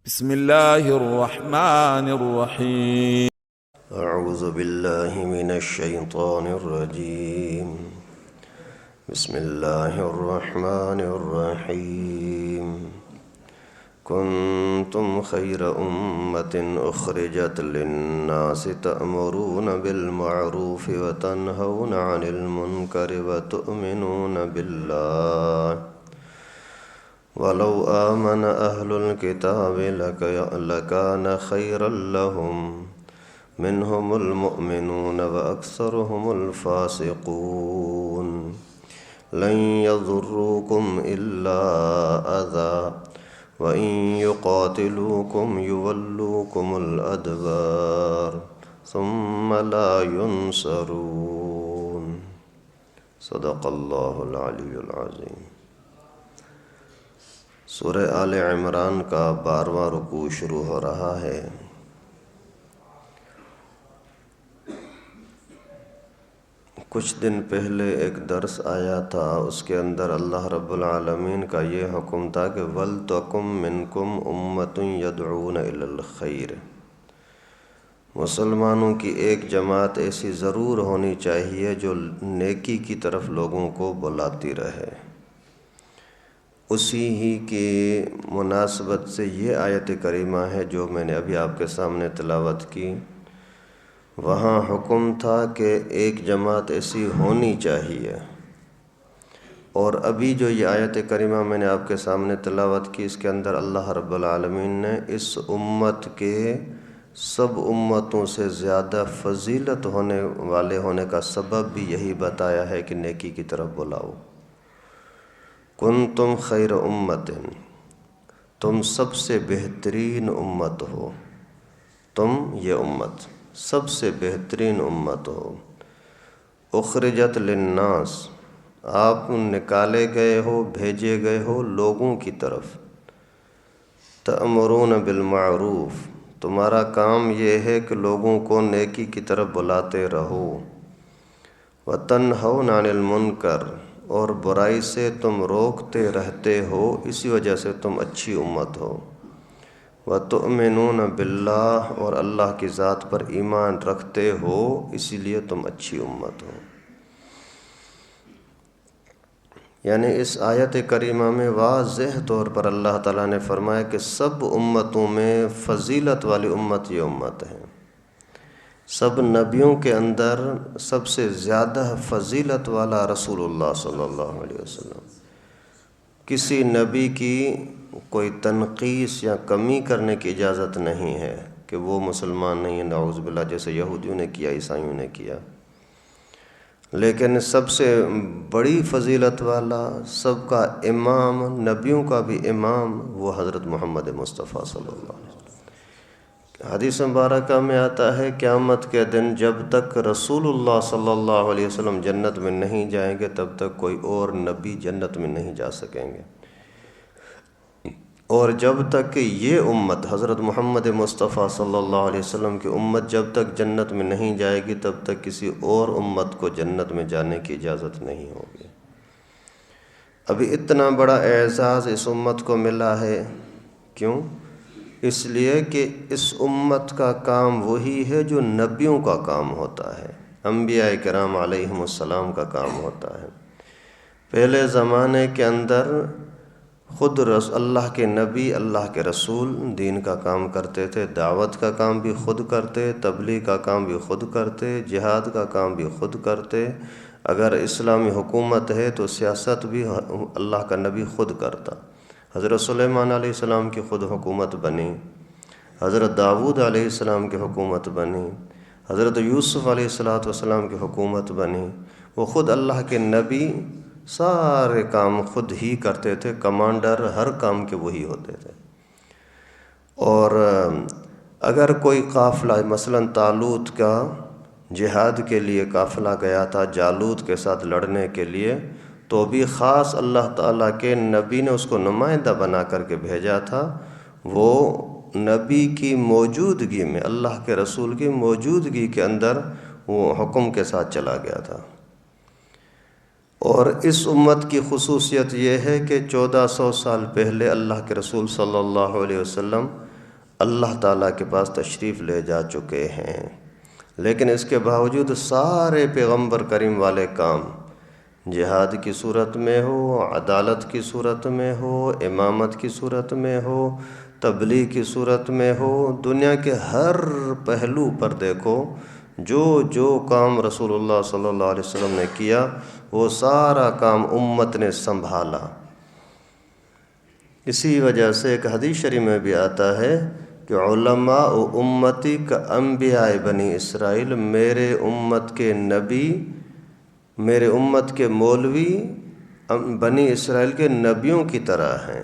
بسم الله الرحمن الرحيم. أعوذ بالله من الشيطان الرجيم. بسم الله الرحمن الرحيم. كنتم خير أمة أخرجت للناس تأمرون بالمعروف وتنهون عن المنكر وتؤمنون بالله ولو آمن أهل الكتاب لكان خيرا لهم منهم المؤمنون وأكثرهم الفاسقون لن يضروكم إلا أذى وإن يقاتلوكم يولوكم الأدبار ثم لا ينصرون. صدق اللہ العلی العظیم. سورہ آل عمران کا 12واں رکوع شروع ہو رہا ہے. کچھ دن پہلے ایک درس آیا تھا، اس کے اندر اللہ رب العالمین کا یہ حکم تھا کہ وَلْتَكُن مِّنكُمْ أُمَّةٌ يَدْعُونَ إِلَى الْخَيْرِ. مسلمانوں کی ایک جماعت ایسی ضرور ہونی چاہیے جو نیکی کی طرف لوگوں کو بلاتی رہے. اسی ہی کی مناسبت سے یہ آیت کریمہ ہے جو میں نے ابھی آپ کے سامنے تلاوت کی. وہاں حکم تھا کہ ایک جماعت ایسی ہونی چاہیے، اور ابھی جو یہ آیت کریمہ میں نے آپ کے سامنے تلاوت کی، اس کے اندر اللہ رب العالمین نے اس امت کے سب امتوں سے زیادہ فضیلت ہونے والے ہونے کا سبب بھی یہی بتایا ہے کہ نیکی کی طرف بلاؤ. کنتم خیر امت، تم سب سے بہترین امت ہو. تم یہ امت سب سے بہترین امت ہو. اخرجت للناس، آپ نکالے گئے ہو، بھیجے گئے ہو لوگوں کی طرف. تأمرون بالمعروف، تمہارا کام یہ ہے کہ لوگوں کو نیکی کی طرف بلاتے رہو. وتنہون عن المنکر، اور برائی سے تم روکتے رہتے ہو، اسی وجہ سے تم اچھی امت ہو. وَتُؤْمِنُونَ بِاللَّهِ، اور اللہ کی ذات پر ایمان رکھتے ہو، اسی لیے تم اچھی امت ہو. یعنی اس آیت کریمہ میں واضح طور پر اللہ تعالیٰ نے فرمایا کہ سب امتوں میں فضیلت والی امت یہ امت ہے. سب نبیوں کے اندر سب سے زیادہ فضیلت والا رسول اللہ صلی اللہ علیہ وسلم. کسی نبی کی کوئی تنقیص یا کمی کرنے کی اجازت نہیں ہے کہ وہ مسلمان نہیں ہے، نعوذ باللہ، جیسے یہودیوں نے کیا، عیسائیوں نے کیا. لیکن سب سے بڑی فضیلت والا، سب کا امام، نبیوں کا بھی امام، وہ حضرت محمد مصطفیٰ صلی اللہ علیہ وسلم. حدیث مبارکہ میں آتا ہے قیامت کے دن جب تک رسول اللہ صلی اللہ علیہ وسلم جنت میں نہیں جائیں گے تب تک کوئی اور نبی جنت میں نہیں جا سکیں گے. اور جب تک کہ یہ امت حضرت محمد مصطفیٰ صلی اللہ علیہ وسلم کی امت جب تک جنت میں نہیں جائے گی تب تک کسی اور امت کو جنت میں جانے کی اجازت نہیں ہوگی. ابھی اتنا بڑا اعزاز اس امت کو ملا ہے، کیوں؟ اس لیے کہ اس امت کا کام وہی ہے جو نبیوں کا کام ہوتا ہے، انبیاء کرام علیہم السلام کا کام ہوتا ہے. پہلے زمانے کے اندر خود اللہ کے نبی، اللہ کے رسول دین کا کام کرتے تھے، دعوت کا کام بھی خود کرتے، تبلیغ کا کام بھی خود کرتے، جہاد کا کام بھی خود کرتے. اگر اسلامی حکومت ہے تو سیاست بھی اللہ کا نبی خود کرتا. حضرت سلیمان علیہ السلام کی خود حکومت بنی، حضرت داؤد علیہ السلام کی حکومت بنی، حضرت یوسف علیہ السلام کی حکومت بنی. وہ خود اللہ کے نبی سارے کام خود ہی کرتے تھے، کمانڈر ہر کام کے وہی ہوتے تھے. اور اگر کوئی قافلہ، مثلا طالوت کا جہاد کے لیے قافلہ گیا تھا جالوت کے ساتھ لڑنے کے لیے، تو بھی خاص اللہ تعالیٰ کے نبی نے اس کو نمائندہ بنا کر کے بھیجا تھا. وہ نبی کی موجودگی میں، اللہ کے رسول کی موجودگی کے اندر وہ حکم کے ساتھ چلا گیا تھا. اور اس امت کی خصوصیت یہ ہے کہ 1400 سال پہلے اللہ کے رسول صلی اللہ علیہ وسلم اللہ تعالیٰ کے پاس تشریف لے جا چکے ہیں، لیکن اس کے باوجود سارے پیغمبر کریم والے کام جہاد کی صورت میں ہو، عدالت کی صورت میں ہو، امامت کی صورت میں ہو، تبلیغ کی صورت میں ہو، دنیا کے ہر پہلو پر دیکھو جو کام رسول اللہ صلی اللہ علیہ وسلم نے کیا وہ سارا کام امت نے سنبھالا۔ اسی وجہ سے ایک حدیث شریف میں بھی آتا ہے کہ علماء و امتی کا انبیاء بنی اسرائیل، میرے امت کے نبی، میرے امت کے مولوی بنی اسرائیل کے نبیوں کی طرح ہیں۔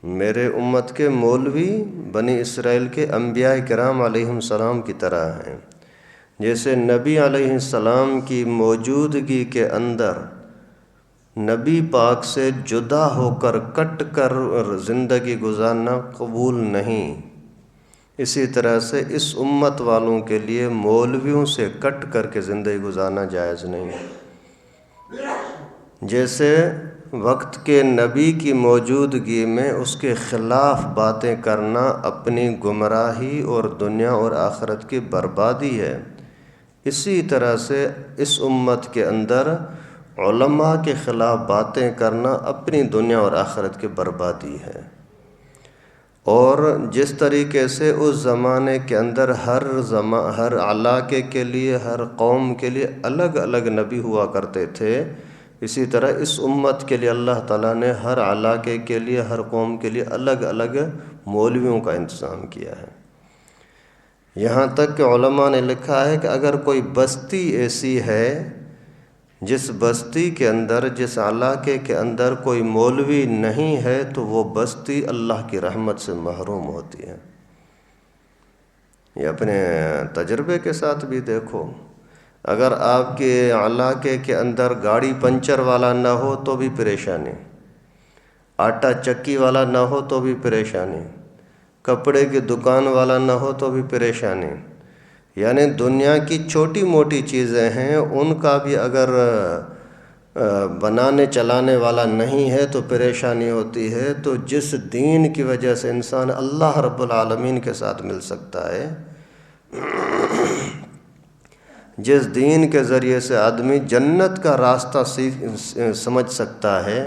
میرے امت کے مولوی بنی اسرائیل کے انبیاء کرام علیہ السلام کی طرح ہیں۔ جیسے نبی علیہ السلام کی موجودگی کے اندر نبی پاک سے جدا ہو کر کٹ کر زندگی گزارنا قبول نہیں، اسی طرح سے اس امت والوں کے لیے مولویوں سے کٹ کر کے زندگی گزارنا جائز نہیں۔ جیسے وقت کے نبی کی موجودگی میں اس کے خلاف باتیں کرنا اپنی گمراہی اور دنیا اور آخرت کی بربادی ہے، اسی طرح سے اس امت کے اندر علماء کے خلاف باتیں کرنا اپنی دنیا اور آخرت کی بربادی ہے۔ اور جس طریقے سے اس زمانے کے اندر ہر علاقے کے لیے، ہر قوم کے لیے الگ الگ نبی ہوا کرتے تھے، اسی طرح اس امت کے لیے اللہ تعالیٰ نے ہر علاقے کے لیے، ہر قوم کے لیے الگ الگ مولویوں کا انتظام کیا ہے۔ یہاں تک کہ علماء نے لکھا ہے کہ اگر کوئی بستی ایسی ہے جس بستی کے اندر، جس علاقے کے اندر کوئی مولوی نہیں ہے تو وہ بستی اللہ کی رحمت سے محروم ہوتی ہے۔ یہ اپنے تجربے کے ساتھ بھی دیکھو، اگر آپ کے علاقے کے اندر گاڑی پنچر والا نہ ہو تو بھی پریشانی، آٹا چکی والا نہ ہو تو بھی پریشانی، کپڑے کی دکان والا نہ ہو تو بھی پریشانی، یعنی دنیا کی چھوٹی موٹی چیزیں ہیں ان کا بھی اگر بنانے چلانے والا نہیں ہے تو پریشانی ہوتی ہے۔ تو جس دین کی وجہ سے انسان اللہ رب العالمین کے ساتھ مل سکتا ہے، جس دین کے ذریعے سے آدمی جنت کا راستہ سمجھ سکتا ہے،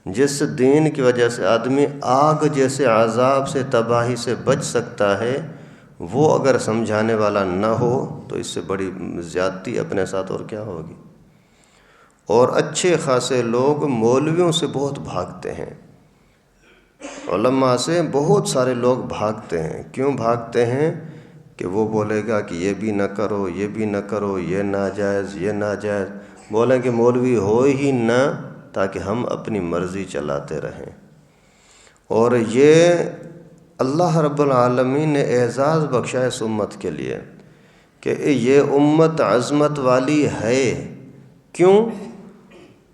جس دین کی وجہ سے آدمی آگ جیسے عذاب سے، تباہی سے بچ سکتا ہے، وہ اگر سمجھانے والا نہ ہو تو اس سے بڑی زیادتی اپنے ساتھ اور کیا ہوگی۔ اور اچھے خاصے لوگ مولویوں سے بہت بھاگتے ہیں، علماء سے بہت سارے لوگ بھاگتے ہیں۔ کیوں بھاگتے ہیں؟ کہ وہ بولے گا کہ یہ بھی نہ کرو، یہ بھی نہ کرو، یہ ناجائز، یہ ناجائز، بولیں کہ مولوی ہو ہی نہ، تاکہ ہم اپنی مرضی چلاتے رہیں۔ اور یہ اللہ رب العالمین نے اعزاز بخشا اس امت کے لیے کہ یہ امت عظمت والی ہے۔ کیوں؟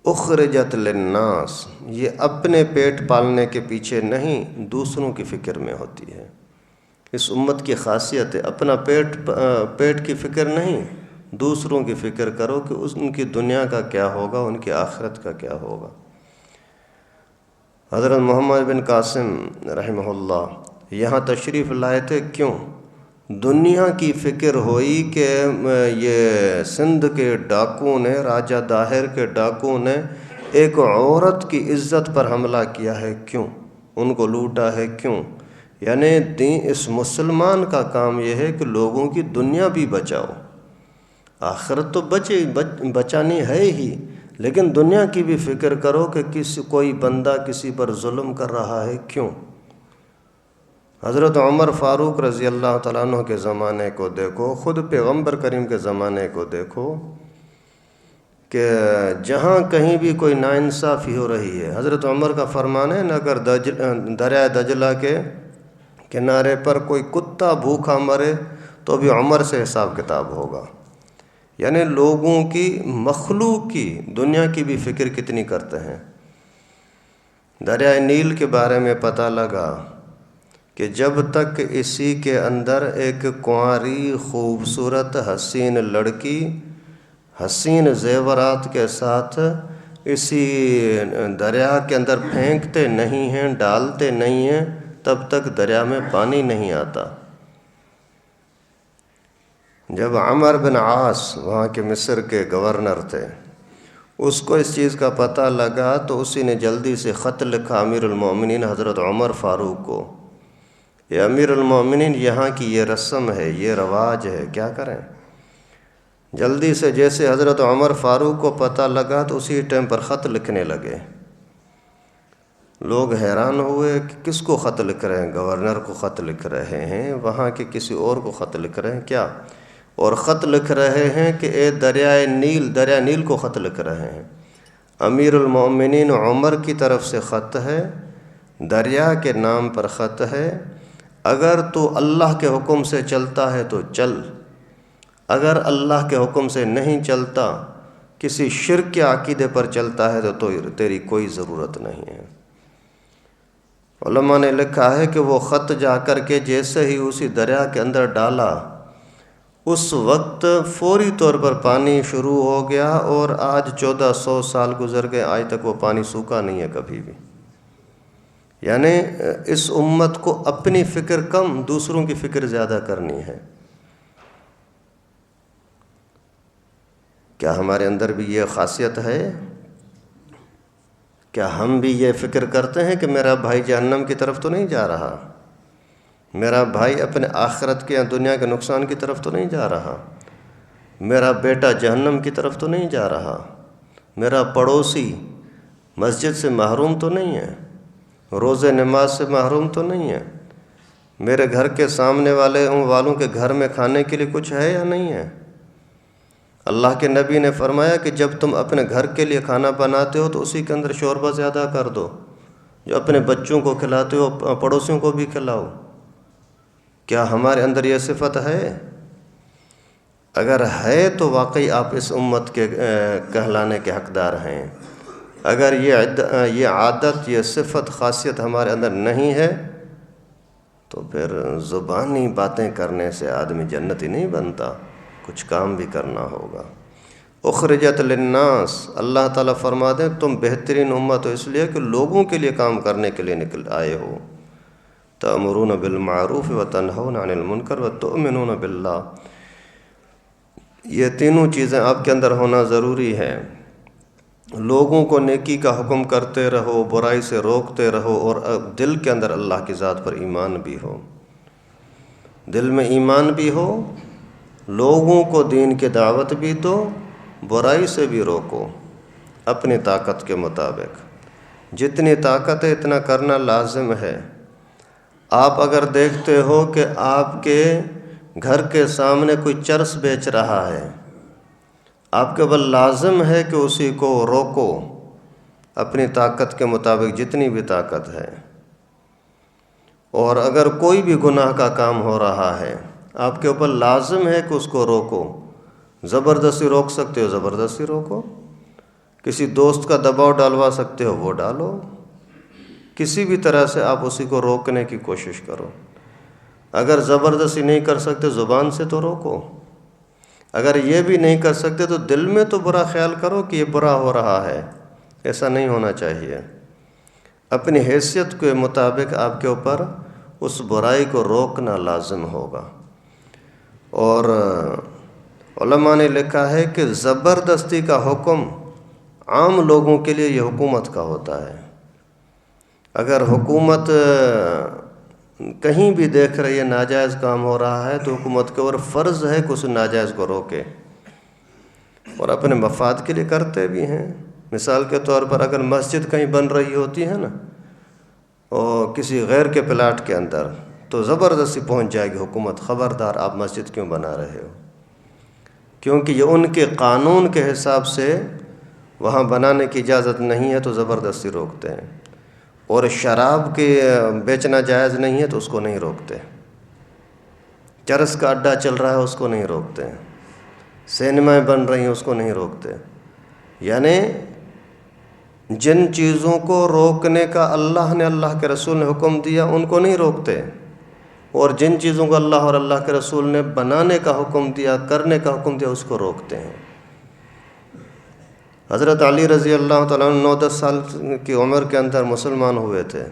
اخرجت للناس، یہ اپنے پیٹ پالنے کے پیچھے نہیں، دوسروں کی فکر میں ہوتی ہے۔ اس امت کی خاصیت ہے اپنا پیٹ کی فکر نہیں، دوسروں کی فکر کرو کہ ان کی دنیا کا کیا ہوگا، ان کی آخرت کا کیا ہوگا۔ حضرت محمد بن قاسم رحمہ اللہ یہاں تشریف لائے تھے، کیوں؟ دنیا کی فکر ہوئی کہ یہ سندھ کے ڈاکو نے، راجہ داہر کے ڈاکو نے ایک عورت کی عزت پر حملہ کیا ہے، کیوں؟ ان کو لوٹا ہے، کیوں؟ یعنی اس مسلمان کا کام یہ ہے کہ لوگوں کی دنیا بھی بچاؤ، آخرت تو بچانی ہے ہی، لیکن دنیا کی بھی فکر کرو کہ کوئی بندہ کسی پر ظلم کر رہا ہے، کیوں؟ حضرت عمر فاروق رضی اللہ تعالیٰ عنہ کے زمانے کو دیکھو، خود پیغمبر کریم کے زمانے کو دیکھو کہ جہاں کہیں بھی کوئی ناانصافی ہو رہی ہے، حضرت عمر کا فرمان ہے، اگر دریائے دجلہ کے کنارے پر کوئی کتا بھوکا مرے تو بھی عمر سے حساب کتاب ہوگا۔ یعنی لوگوں کی، مخلوق کی، دنیا کی بھی فکر کتنی کرتے ہیں۔ دریائے نیل کے بارے میں پتہ لگا کہ جب تک اسی کے اندر ایک کنواری خوبصورت حسین لڑکی حسین زیورات کے ساتھ اسی دریا کے اندر پھینکتے نہیں ہیں، ڈالتے نہیں ہیں، تب تک دریا میں پانی نہیں آتا۔ جب عمر بن عاص وہاں کے مصر کے گورنر تھے، اس کو اس چیز کا پتہ لگا تو اسی نے جلدی سے خط لکھا امیر المومنین حضرت عمر فاروق کو، یہ امیر المومنین یہاں کی یہ رسم ہے، یہ رواج ہے، کیا کریں؟ جلدی سے جیسے حضرت عمر فاروق کو پتہ لگا تو اسی ٹائم پر خط لکھنے لگے۔ لوگ حیران ہوئے کہ کس کو خط لکھ رہے ہیں؟ گورنر کو خط لکھ رہے ہیں، وہاں کے کسی اور کو خط لکھ رہے ہیں کیا؟ اور خط لکھ رہے ہیں کہ اے دریا نیل کو خط لکھ رہے ہیں۔ امیر المومنین عمر کی طرف سے خط ہے، دریا کے نام پر خط ہے، اگر تو اللہ کے حکم سے چلتا ہے تو چل، اگر اللہ کے حکم سے نہیں چلتا، کسی شرک کے عقیدے پر چلتا ہے تو تیری کوئی ضرورت نہیں ہے۔ علماء نے لکھا ہے کہ وہ خط جا کر کے جیسے ہی اسی دریا کے اندر ڈالا، اس وقت فوری طور پر پانی شروع ہو گیا، اور آج 1400 سال گزر گئے، آج تک وہ پانی سوکھا نہیں ہے کبھی بھی۔ یعنی اس امت کو اپنی فکر کم، دوسروں کی فکر زیادہ کرنی ہے۔ کیا ہمارے اندر بھی یہ خاصیت ہے؟ کیا ہم بھی یہ فکر کرتے ہیں کہ میرا بھائی جہنم کی طرف تو نہیں جا رہا، میرا بھائی اپنے آخرت کے یا دنیا کے نقصان کی طرف تو نہیں جا رہا، میرا بیٹا جہنم کی طرف تو نہیں جا رہا، میرا پڑوسی مسجد سے محروم تو نہیں ہے، روزے نماز سے محروم تو نہیں ہے، میرے گھر کے سامنے والوں کے گھر میں کھانے کے لیے کچھ ہے یا نہیں ہے؟ اللہ کے نبی نے فرمایا کہ جب تم اپنے گھر کے لیے کھانا بناتے ہو تو اسی کے اندر شوربہ زیادہ کر دو، جو اپنے بچوں کو کھلاتے ہو پڑوسیوں کو بھی کھلاؤ۔ کیا ہمارے اندر یہ صفت ہے؟ اگر ہے تو واقعی آپ اس امت کے کہلانے کے حقدار ہیں۔ اگر یہ عادت، یہ صفت، خاصیت ہمارے اندر نہیں ہے تو پھر زبانی باتیں کرنے سے آدمی جنتی نہیں بنتا، کچھ کام بھی کرنا ہوگا۔ اخرجت للناس، اللہ تعالیٰ فرما دیں تم بہترین امت ہو اس لیے کہ لوگوں کے لیے کام کرنے کے لیے نکل آئے ہو۔ تأمرون بالمعروف وتنہون عن المنکر وتؤمنون باللہ، یہ تینوں چیزیں آپ کے اندر ہونا ضروری ہے۔ لوگوں کو نیکی کا حکم کرتے رہو، برائی سے روکتے رہو، اور دل کے اندر اللہ کی ذات پر ایمان بھی ہو، دل میں ایمان بھی ہو، لوگوں کو دین کی دعوت بھی دو، برائی سے بھی روکو اپنی طاقت کے مطابق۔ جتنی طاقت ہے اتنا کرنا لازم ہے۔ آپ اگر دیکھتے ہو کہ آپ کے گھر کے سامنے کوئی چرس بیچ رہا ہے، آپ کے بل لازم ہے کہ اسی کو روکو اپنی طاقت کے مطابق جتنی بھی طاقت ہے۔ اور اگر کوئی بھی گناہ کا کام ہو رہا ہے، آپ کے اوپر لازم ہے کہ اس کو روکو۔ زبردستی روک سکتے ہو زبردستی روکو، کسی دوست کا دباؤ ڈالوا سکتے ہو وہ ڈالو، کسی بھی طرح سے آپ اسی کو روکنے کی کوشش کرو۔ اگر زبردستی نہیں کر سکتے زبان سے تو روکو، اگر یہ بھی نہیں کر سکتے تو دل میں تو برا خیال کرو کہ یہ برا ہو رہا ہے، ایسا نہیں ہونا چاہیے۔ اپنی حیثیت کے مطابق آپ کے اوپر اس برائی کو روکنا لازم ہوگا۔ اور علماء نے لکھا ہے کہ زبردستی کا حکم عام لوگوں کے لیے یہ حکومت کا ہوتا ہے۔ اگر حکومت کہیں بھی دیکھ رہی ہے ناجائز کام ہو رہا ہے تو حکومت کے اوپر فرض ہے کہ اس ناجائز کو روکے، اور اپنے مفاد کے لیے کرتے بھی ہیں۔ مثال کے طور پر اگر مسجد کہیں بن رہی ہوتی ہے نا، اور کسی غیر کے پلاٹ کے اندر، تو زبردستی پہنچ جائے گی حکومت، خبردار آپ مسجد کیوں بنا رہے ہو، کیونکہ یہ ان کے قانون کے حساب سے وہاں بنانے کی اجازت نہیں ہے تو زبردستی روکتے ہیں۔ اور شراب کے بیچنا جائز نہیں ہے تو اس کو نہیں روکتے، چرس کا اڈا چل رہا ہے اس کو نہیں روکتے، سینمائیں بن رہی ہیں اس کو نہیں روکتے۔ یعنی جن چیزوں کو روکنے کا اللہ نے، اللہ کے رسول نے حکم دیا ان کو نہیں روکتے، اور جن چیزوں کو اللہ اور اللہ کے رسول نے بنانے کا حکم دیا، کرنے کا حکم دیا، اس کو روکتے ہیں۔ حضرت علی رضی اللہ تعالیٰ عنہ 9-10 سال کی عمر کے اندر مسلمان ہوئے تھے،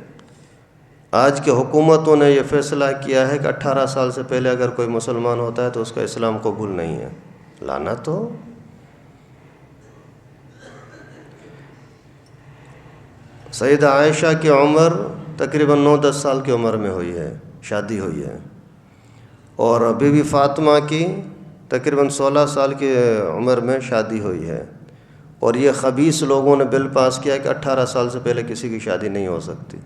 آج کے حکومتوں نے یہ فیصلہ کیا ہے کہ 18 سال سے پہلے اگر کوئی مسلمان ہوتا ہے تو اس کا اسلام قبول نہیں ہے۔ لعنت ہو۔ سیدہ عائشہ کی عمر تقریباً 9-10 سال کی عمر میں ہوئی ہے، شادی ہوئی ہے، اور بی بی فاطمہ کی تقریباً 16 سال کی عمر میں شادی ہوئی ہے، اور یہ خبیث لوگوں نے بل پاس کیا کہ 18 سال سے پہلے کسی کی شادی نہیں ہو سکتی۔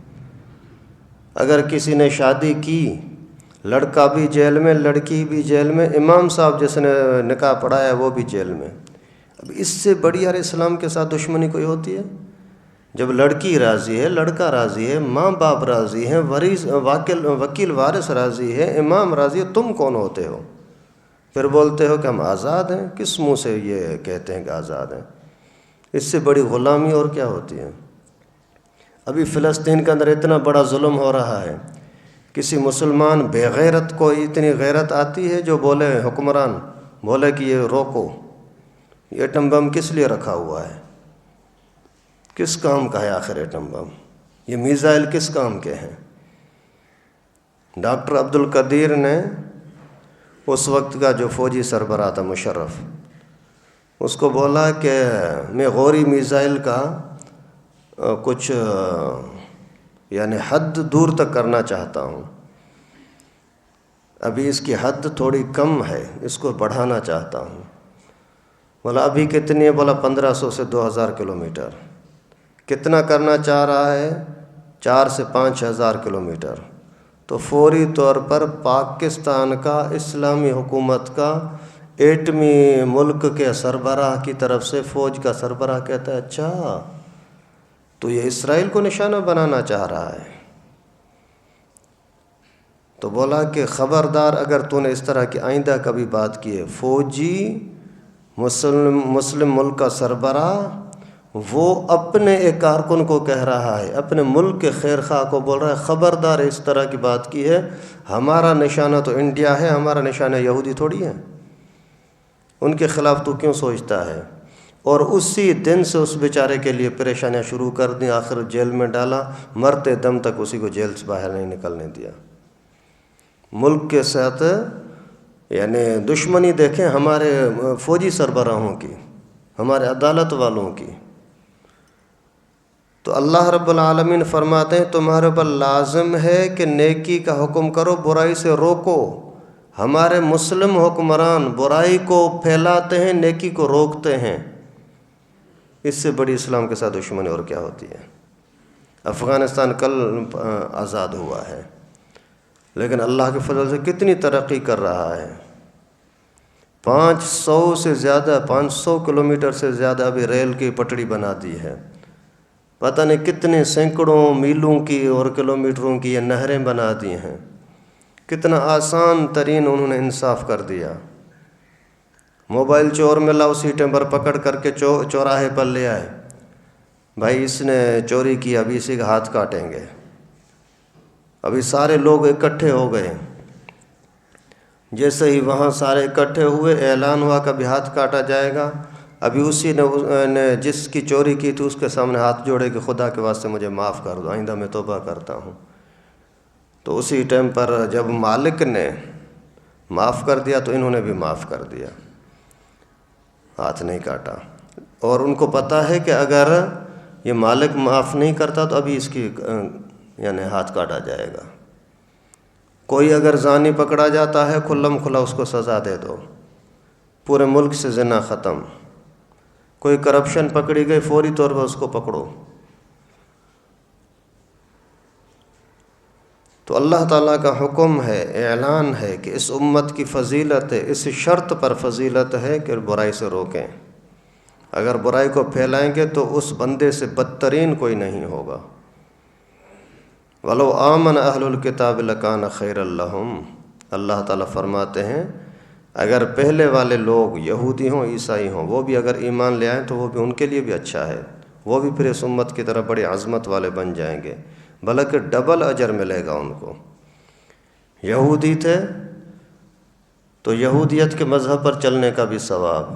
اگر کسی نے شادی کی، لڑکا بھی جیل میں، لڑکی بھی جیل میں، امام صاحب جس نے نکاح پڑھایا وہ بھی جیل میں۔ اب اس سے بڑی یار اسلام کے ساتھ دشمنی کوئی ہوتی ہے؟ جب لڑکی راضی ہے، لڑکا راضی ہے، ماں باپ راضی ہیں، وکیل وارث راضی ہے، امام راضی ہے، تم کون ہوتے ہو؟ پھر بولتے ہو کہ ہم آزاد ہیں۔ کس منہ سے یہ کہتے ہیں کہ آزاد ہیں؟ اس سے بڑی غلامی اور کیا ہوتی ہے؟ ابھی فلسطین کے اندر اتنا بڑا ظلم ہو رہا ہے، کسی مسلمان بے غیرت کو اتنی غیرت آتی ہے جو بولے، حکمران بولے کہ یہ روکو، یہ ایٹم بم کس لیے رکھا ہوا ہے؟ کس کام کا ہے آخر ایٹم بم؟ یہ میزائل کس کام کے ہیں؟ ڈاکٹر عبد القدیر نے اس وقت کا جو فوجی سربراہ تھا مشرف، اس کو بولا کہ میں غوری میزائل کا کچھ یعنی حد دور تک کرنا چاہتا ہوں، ابھی اس کی حد تھوڑی کم ہے، اس کو بڑھانا چاہتا ہوں۔ بولا ابھی کتنی ہے؟ بولا 1500 سے 2000 کلومیٹر۔ کتنا کرنا چاہ رہا ہے؟ 4 سے 5000 کلومیٹر۔ تو فوری طور پر پاکستان کا، اسلامی حکومت کا، ایٹمی ملک کے سربراہ کی طرف سے فوج کا سربراہ کہتا ہے اچھا تو یہ اسرائیل کو نشانہ بنانا چاہ رہا ہے۔ تو بولا کہ خبردار اگر تو نے اس طرح کی آئندہ کبھی بات کی ہے، فوجی مسلم ملک کا سربراہ وہ اپنے ایک کارکن کو کہہ رہا ہے، اپنے ملک کے خیر خواہ کو بول رہا ہے خبردار اس طرح کی بات کی ہے، ہمارا نشانہ تو انڈیا ہے، ہمارا نشانہ یہودی تھوڑی ہے، ان کے خلاف تو کیوں سوچتا ہے؟ اور اسی دن سے اس بیچارے کے لیے پریشانیاں شروع کر دیں، آخر جیل میں ڈالا، مرتے دم تک اسی کو جیل سے باہر نہیں نکلنے دیا۔ ملک کے ساتھ یعنی دشمنی دیکھیں ہمارے فوجی سربراہوں کی، ہمارے عدالت والوں کی۔ تو اللہ رب العالمین فرماتے ہیں تمہارے پر لازم ہے کہ نیکی کا حکم کرو، برائی سے روکو۔ ہمارے مسلم حکمران برائی کو پھیلاتے ہیں، نیکی کو روکتے ہیں۔ اس سے بڑی اسلام کے ساتھ دشمنی اور کیا ہوتی ہے؟ افغانستان کل آزاد ہوا ہے، لیکن اللہ کے فضل سے کتنی ترقی کر رہا ہے۔ 500 سے زیادہ 500 کلومیٹر سے زیادہ ابھی ریل کی پٹڑی بنا دی ہے، پتہ نہیں کتنے سینکڑوں میلوں کی اور کلومیٹروں کی یہ نہریں بنا دی ہیں۔ کتنا آسان ترین انہوں نے انصاف کر دیا۔ موبائل چور ملا، اسی ٹائم پر پکڑ کر کے چوراہے پر لے آئے، بھائی اس نے چوری کی، ابھی اسی کا ہاتھ کاٹیں گے۔ ابھی سارے لوگ اکٹھے ہو گئے، جیسے ہی وہاں سارے اکٹھے ہوئے اعلان ہوا کہ ابھی ہاتھ کاٹا جائے گا۔ ابھی اسی نے جس کی چوری کی تھی اس کے سامنے ہاتھ جوڑے کہ خدا کے واسطے مجھے معاف کر دو، آئندہ میں توبہ کرتا ہوں۔ تو اسی ٹائم پر جب مالک نے معاف کر دیا تو انہوں نے بھی معاف کر دیا، ہاتھ نہیں کاٹا۔ اور ان کو پتہ ہے کہ اگر یہ مالک معاف نہیں کرتا تو ابھی اس کی یعنی ہاتھ کاٹا جائے گا۔ کوئی اگر زانی پکڑا جاتا ہے کھلم کھلا اس کو سزا دے دو، پورے ملک سے زنا ختم۔ کوئی کرپشن پکڑی گئی فوری طور پر اس کو پکڑو۔ تو اللہ تعالیٰ کا حکم ہے، اعلان ہے کہ اس امت کی فضیلت ہے، اس شرط پر فضیلت ہے کہ برائی سے روکیں۔ اگر برائی کو پھیلائیں گے تو اس بندے سے بدترین کوئی نہیں ہوگا۔ وَلَوْ آمَنَ أَهْلُ الْكِتَابِ لَكَانَ خَيْرًا لَهُمْ۔ اللہ تعالیٰ فرماتے ہیں اگر پہلے والے لوگ یہودی ہوں عیسائی ہوں وہ بھی اگر ایمان لے آئیں تو وہ بھی ان کے لیے بھی اچھا ہے، وہ بھی پھر اس امت کی طرح بڑی عظمت والے بن جائیں گے، بلکہ ڈبل اجر ملے گا ان کو۔ یہودی تھے تو یہودیت کے مذہب پر چلنے کا بھی ثواب،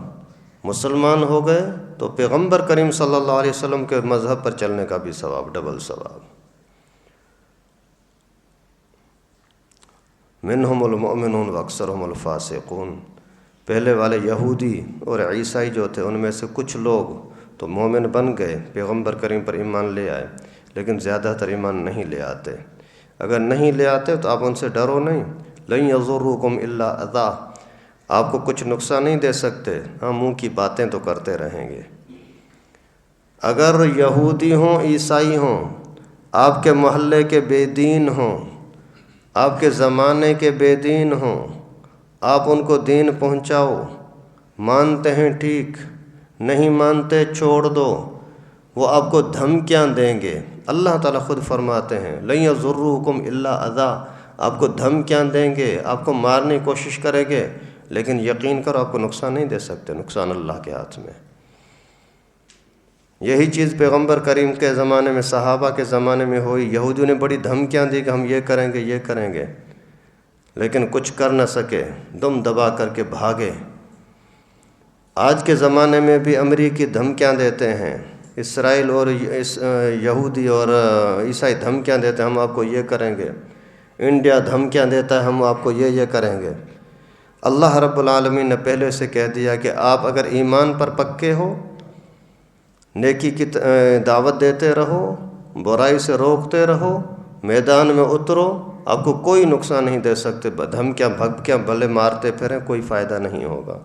مسلمان ہو گئے تو پیغمبر کریم صلی اللہ علیہ وسلم کے مذہب پر چلنے کا بھی ثواب، ڈبل ثواب۔ منہم المؤمنون واکثرہم الفاسقون، پہلے والے یہودی اور عیسائی جو تھے ان میں سے کچھ لوگ تو مومن بن گئے، پیغمبر کریم پر ایمان لے آئے، لیکن زیادہ تر ایمان نہیں لے آتے۔ اگر نہیں لے آتے تو آپ ان سے ڈرو نہیں، لن یضروکم الا اذی، آپ کو کچھ نقصان نہیں دے سکتے، ہاں منہ کی باتیں تو کرتے رہیں گے۔ اگر یہودی ہوں عیسائی ہوں، آپ کے محلے کے بے دین ہوں، آپ کے زمانے کے بے دین ہوں، آپ ان کو دین پہنچاؤ، مانتے ہیں ٹھیک، نہیں مانتے چھوڑ دو، وہ آپ کو دھمکیاں دیں گے۔ اللہ تعالیٰ خود فرماتے ہیں لن یضروکم الا اذی، آپ کو دھمکیاں دیں گے، آپ کو مارنے کی کوشش کریں گے، لیکن یقین کرو آپ کو نقصان نہیں دے سکتے، نقصان اللہ کے ہاتھ میں۔ یہی چیز پیغمبر کریم کے زمانے میں، صحابہ کے زمانے میں ہوئی، یہودیوں نے بڑی دھمکیاں دی کہ ہم یہ کریں گے یہ کریں گے، لیکن کچھ کر نہ سکے، دم دبا کر کے بھاگے۔ آج کے زمانے میں بھی امریکی دھمکیاں دیتے ہیں، اسرائیل اور یہودی اور عیسائی دھمکیاں دیتے ہیں ہم آپ کو یہ کریں گے، انڈیا دھمکیاں دیتا ہے ہم آپ کو یہ کریں گے۔ اللہ رب العالمین نے پہلے سے کہہ دیا کہ آپ اگر ایمان پر پکے ہو، نیکی کی دعوت دیتے رہو، برائی سے روکتے رہو، میدان میں اترو، آپ کو کوئی نقصان نہیں دے سکتے، دھمکیاں بھگکیاں بھلے مارتے پھریں، کوئی فائدہ نہیں ہوگا۔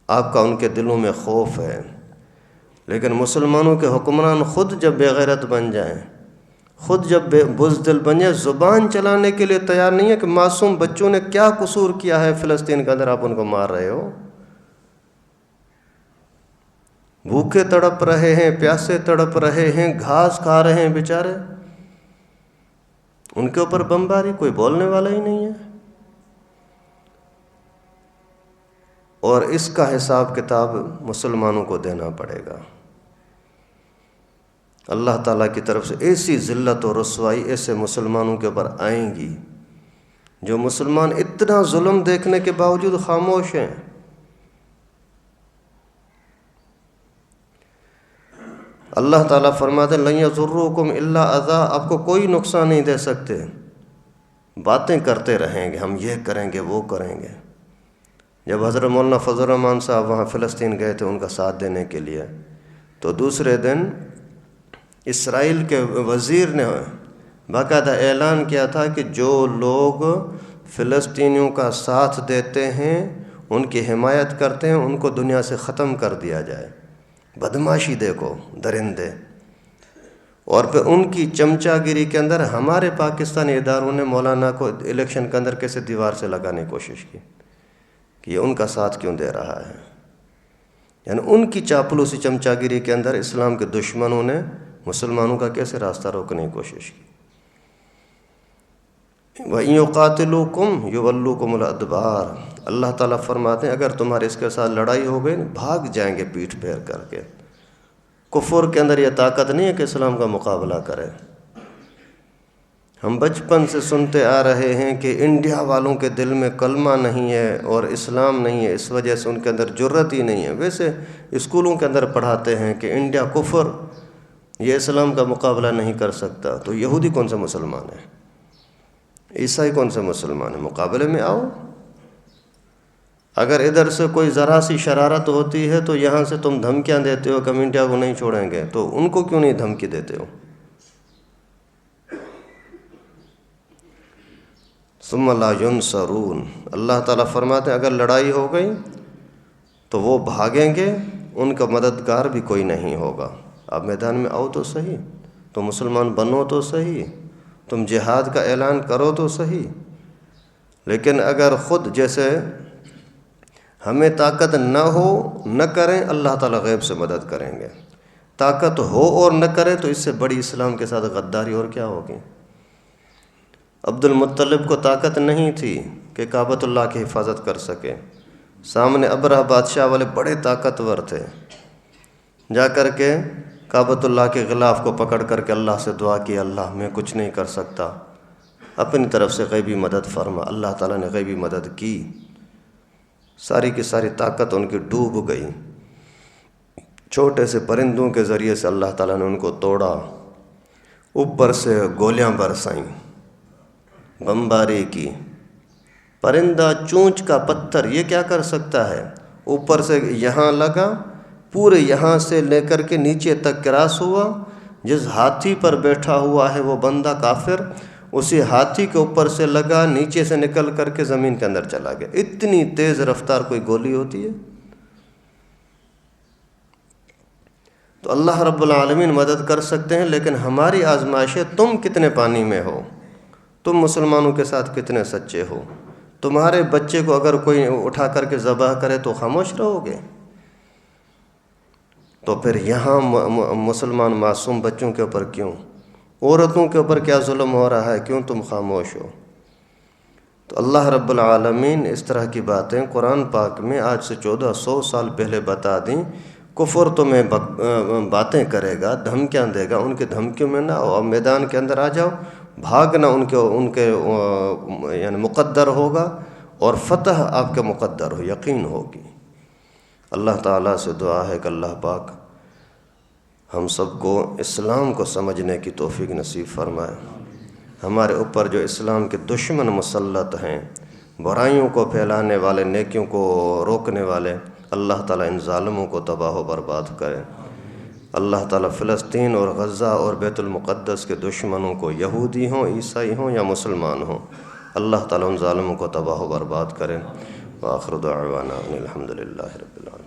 آپ کا ان کے دلوں میں خوف ہے، لیکن مسلمانوں کے حکمران خود جب بے غیرت بن جائیں، خود جب بزدل بن جائیں، زبان چلانے کے لیے تیار نہیں ہے کہ معصوم بچوں نے کیا قصور کیا ہے فلسطین کے اندر آپ ان کو مار رہے ہو۔ بھوکے تڑپ رہے ہیں، پیاسے تڑپ رہے ہیں، گھاس کھا رہے ہیں بیچارے، ان کے اوپر بمباری، کوئی بولنے والا ہی نہیں ہے۔ اور اس کا حساب کتاب مسلمانوں کو دینا پڑے گا۔ اللہ تعالیٰ کی طرف سے ایسی ذلت و رسوائی ایسے مسلمانوں کے اوپر آئیں گی، جو مسلمان اتنا ظلم دیکھنے کے باوجود خاموش ہیں۔ اللہ تعالیٰ فرماتے ہیں لن یضروکم الا اذی، آپ کو کوئی نقصان نہیں دے سکتے، باتیں کرتے رہیں گے، ہم یہ کریں گے وہ کریں گے۔ جب حضرت مولانا فضل الرحمان صاحب وہاں فلسطین گئے تھے ان کا ساتھ دینے کے لیے، تو دوسرے دن اسرائیل کے وزیر نے باقاعدہ اعلان کیا تھا کہ جو لوگ فلسطینیوں کا ساتھ دیتے ہیں، ان کی حمایت کرتے ہیں، ان کو دنیا سے ختم کر دیا جائے۔ بدماشی دیکھو، درندے۔ اور پھر ان کی چمچہ گیری کے اندر ہمارے پاکستانی اداروں نے مولانا کو الیکشن کے اندر کیسے دیوار سے لگانے کی کوشش کی کہ یہ ان کا ساتھ کیوں دے رہا ہے۔ یعنی ان کی چاپلوسی چمچہ گیری کے اندر اسلام کے دشمنوں نے مسلمانوں کا کیسے راستہ روکنے کی کوشش کی۔ وَإِن يُقَاتِلُوكُمْ يُوَلُّوكُمُ الْأَدْبَارَ، اللہ تعالیٰ فرماتے ہیں اگر تمہارے اس کے ساتھ لڑائی ہو گئی، بھاگ جائیں گے پیٹھ پھیر کر کے۔ کفر کے اندر یہ طاقت نہیں ہے کہ اسلام کا مقابلہ کرے۔ ہم بچپن سے سنتے آ رہے ہیں کہ انڈیا والوں کے دل میں کلمہ نہیں ہے اور اسلام نہیں ہے، اس وجہ سے ان کے اندر جرت ہی نہیں ہے۔ ویسے اسکولوں کے اندر پڑھاتے ہیں کہ انڈیا کفر، یہ اسلام کا مقابلہ نہیں کر سکتا، تو یہودی کون سا مسلمان ہے، عیسائی کون سے مسلمان ہے؟ مقابلے میں آؤ۔ اگر ادھر سے کوئی ذرا سی شرارت ہوتی ہے تو یہاں سے تم دھمکیاں دیتے ہو کہ ہم انڈیا کو نہیں چھوڑیں گے، تو ان کو کیوں نہیں دھمکی دیتے ہو؟ ثم لا ینصرون، اللہ تعالیٰ فرماتے ہیں اگر لڑائی ہو گئی تو وہ بھاگیں گے، ان کا مددگار بھی کوئی نہیں ہوگا۔ آپ میدان میں آؤ تو صحیح، تم مسلمان بنو تو صحیح، تم جہاد کا اعلان کرو تو صحیح، لیکن اگر خود جیسے ہمیں طاقت نہ ہو نہ کریں، اللہ تعالیٰ غیب سے مدد کریں گے۔ طاقت ہو اور نہ کریں تو اس سے بڑی اسلام کے ساتھ غداری اور کیا ہوگی۔ عبد المطلب کو طاقت نہیں تھی کہ کعبۃ اللہ کی حفاظت کر سکے، سامنے ابرہ بادشاہ والے بڑے طاقتور تھے، جا کر کے کعبۃ اللہ کے غلاف کو پکڑ کر کے اللہ سے دعا کی، اللہ میں کچھ نہیں کر سکتا، اپنی طرف سے غیبی مدد فرما۔ اللہ تعالیٰ نے غیبی مدد کی، ساری کی ساری طاقت ان کی ڈوب گئی۔ چھوٹے سے پرندوں کے ذریعے سے اللہ تعالیٰ نے ان کو توڑا، اوپر سے گولیاں برسائیں، بمباری کی، پرندہ چونچ کا پتھر یہ کیا کر سکتا ہے؟ اوپر سے یہاں لگا، پورے یہاں سے لے کر کے نیچے تک کراس ہوا، جس ہاتھی پر بیٹھا ہوا ہے وہ بندہ کافر، اسی ہاتھی کے اوپر سے لگا، نیچے سے نکل کر کے زمین کے اندر چلا گیا۔ اتنی تیز رفتار کوئی گولی ہوتی ہے؟ تو اللہ رب العالمین مدد کر سکتے ہیں، لیکن ہماری آزمائش ہے تم کتنے پانی میں ہو، تم مسلمانوں کے ساتھ کتنے سچے ہو۔ تمہارے بچے کو اگر کوئی اٹھا کر کے ذبح کرے تو خاموش رہو گے؟ تو پھر یہاں مسلمان معصوم بچوں کے اوپر کیوں، عورتوں کے اوپر کیا ظلم ہو رہا ہے، کیوں تم خاموش ہو؟ تو اللہ رب العالمین اس طرح کی باتیں قرآن پاک میں آج سے 1400 سال پہلے بتا دیں۔ کفر تمہیں باتیں کرے گا، دھمکیاں دے گا، ان کے دھمکیوں میں نہ آؤ، میدان کے اندر آ جاؤ، بھاگنا ان کے یعنی مقدر ہوگا، اور فتح آپ کے مقدر ہو، یقین ہوگی۔ اللہ تعالیٰ سے دعا ہے کہ اللہ پاک ہم سب کو اسلام کو سمجھنے کی توفیق نصیب فرمائے۔ ہمارے اوپر جو اسلام کے دشمن مسلط ہیں، برائیوں کو پھیلانے والے، نیکیوں کو روکنے والے، اللہ تعالیٰ ان ظالموں کو تباہ و برباد کرے۔ اللہ تعالیٰ فلسطین اور غزہ اور بیت المقدس کے دشمنوں کو، یہودی ہوں، عیسائی ہوں یا مسلمان ہوں، اللہ تعالیٰ ان ظالموں کو تباہ و برباد کرے۔ وآخر دعوانا ان الحمد للہ رب العالمین۔